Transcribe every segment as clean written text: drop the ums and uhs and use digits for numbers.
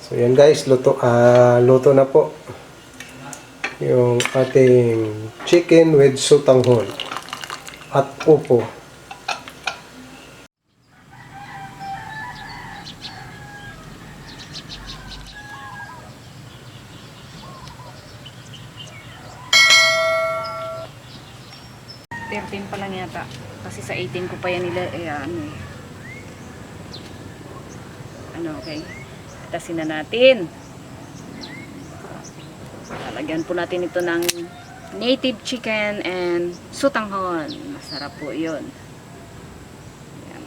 So yan guys, luto na po yung ating chicken with sotanghon at upo. Pa lang yata kasi sa 18 ko pa yan nila okay, tasin na natin, lalagyan po natin ito ng native chicken and sotanghon. Masarap po yun. Ayan.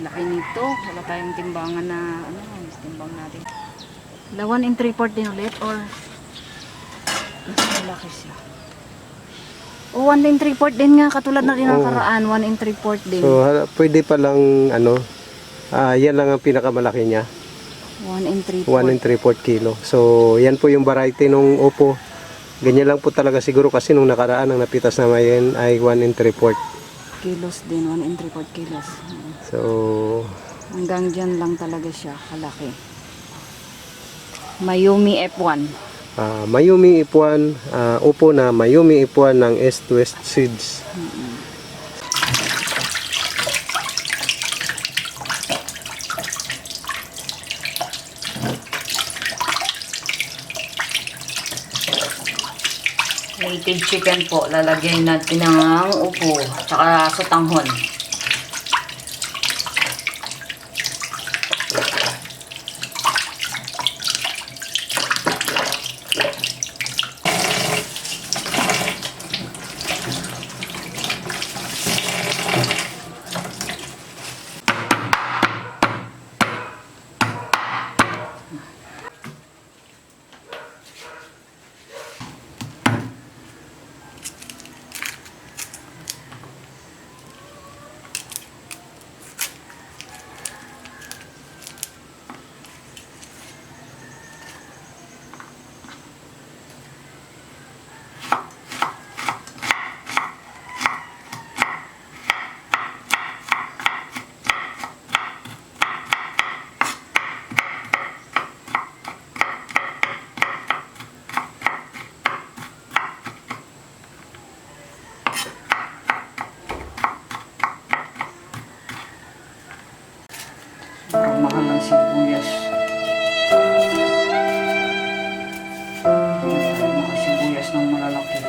Laki nito, wala tayong timbangan na timbang natin. 1 3/4 din ulit or mas malaki siya. O 1 3/4 din nga, katulad na rin ang karaan, 1 3/4 din. So pwede pa lang yan lang ang pinakamalaki niya. 1 3/4 kilo. So yan po yung variety nung upo. Ganyan lang po talaga siguro kasi nung nakaraan ang napitas na ngayon ay 1 3/4 kilos din, 1 3/4 kilos. So hanggang dyan lang talaga siya kalaki. Mayumi F1. Mayumi F1, upo na Mayumi F1 ng East West Seeds. Native chicken po, lalagyan natin ng upo tsaka sotanghon. Sobrang mahal ng sibuyas. Mga sibuyas ng malalaki.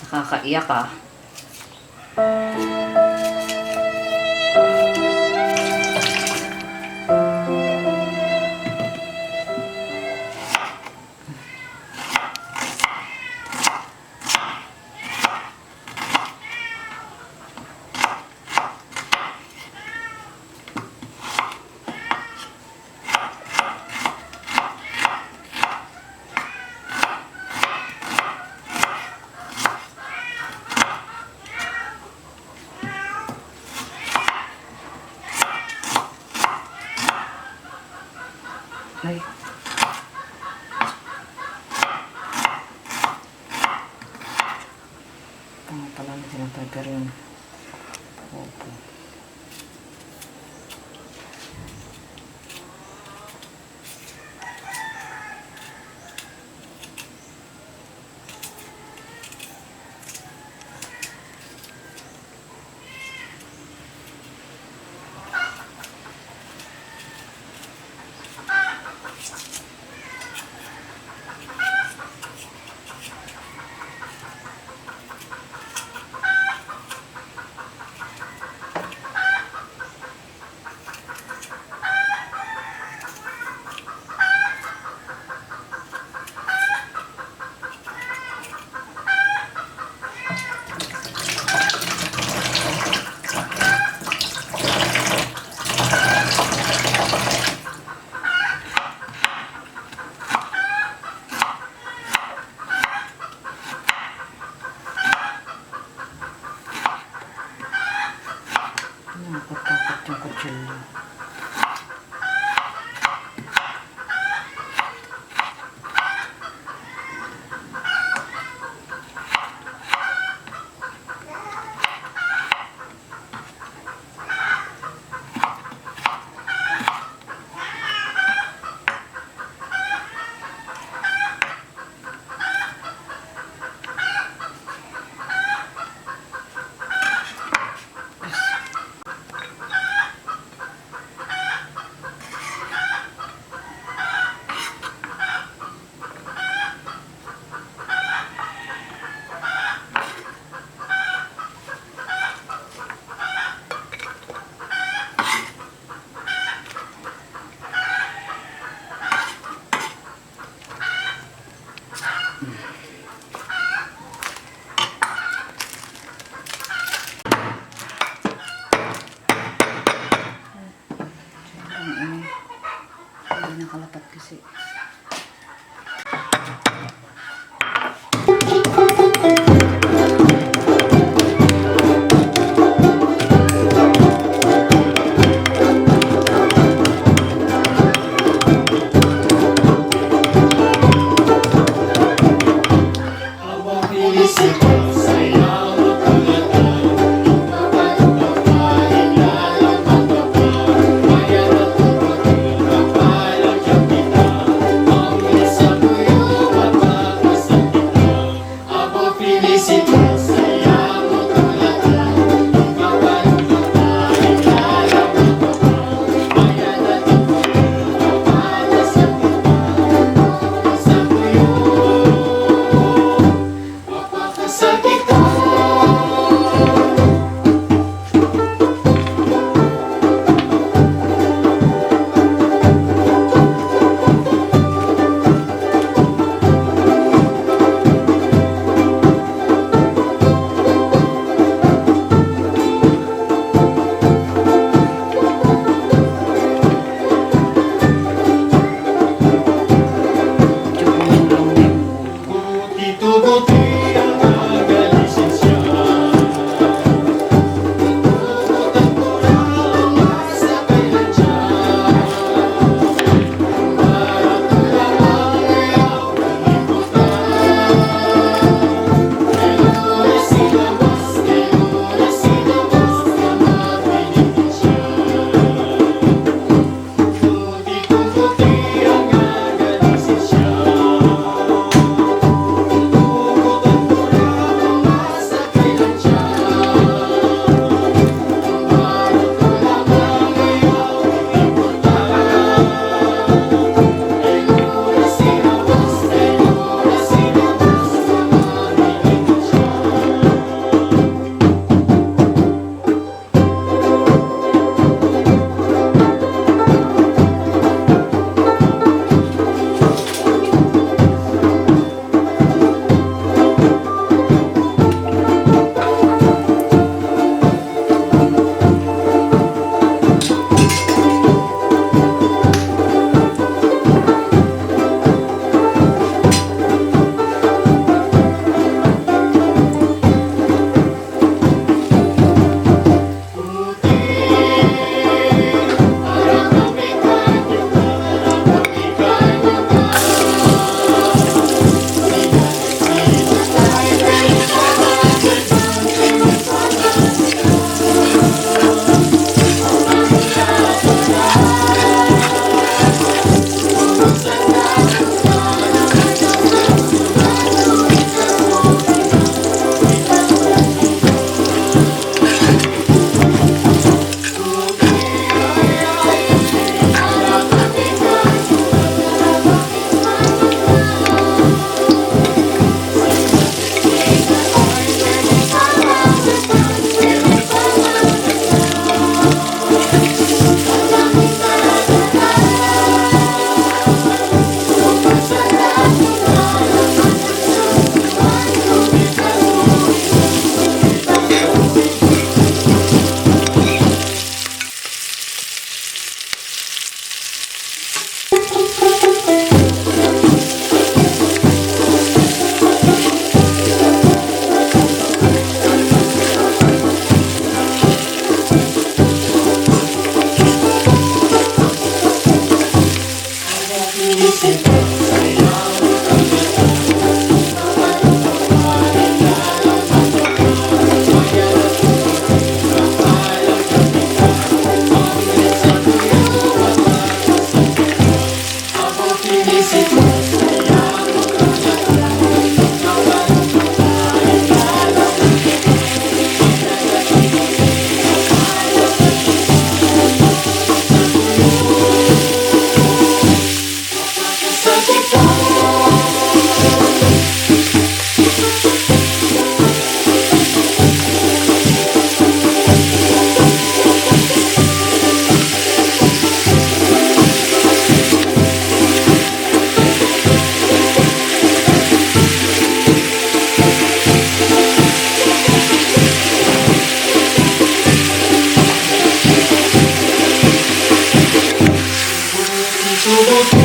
Nakakaiyak ah. Ay. Tama pala na tinapay yun. Opo. nakalapat kasi. Tudo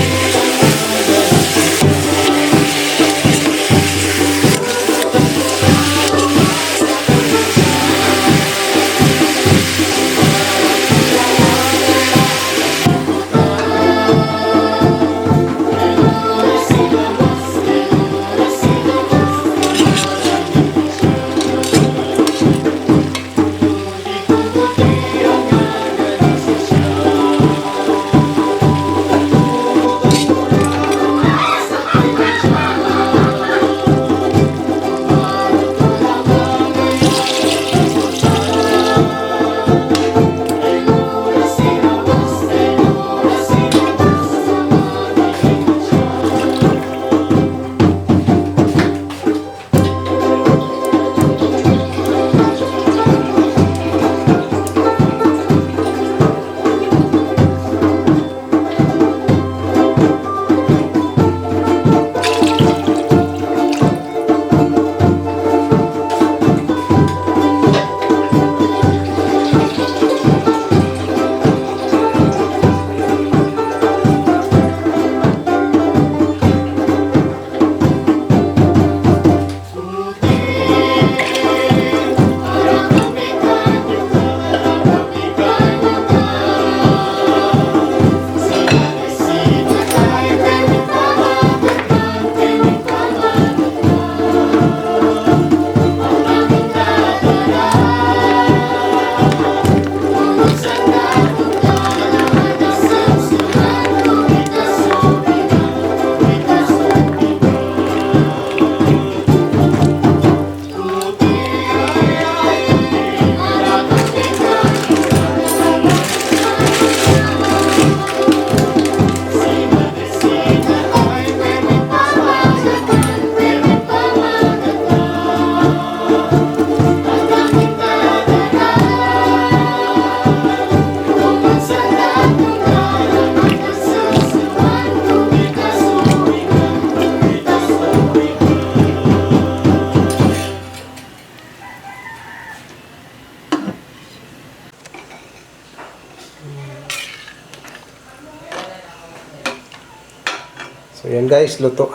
So yan guys, luto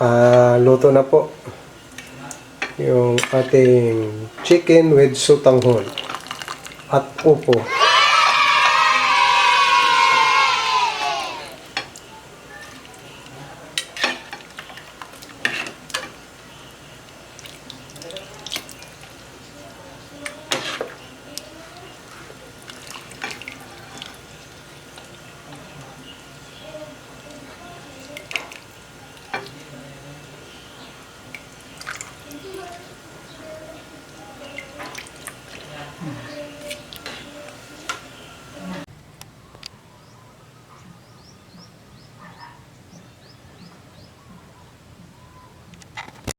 na po yung ating chicken with sotanghon at upo.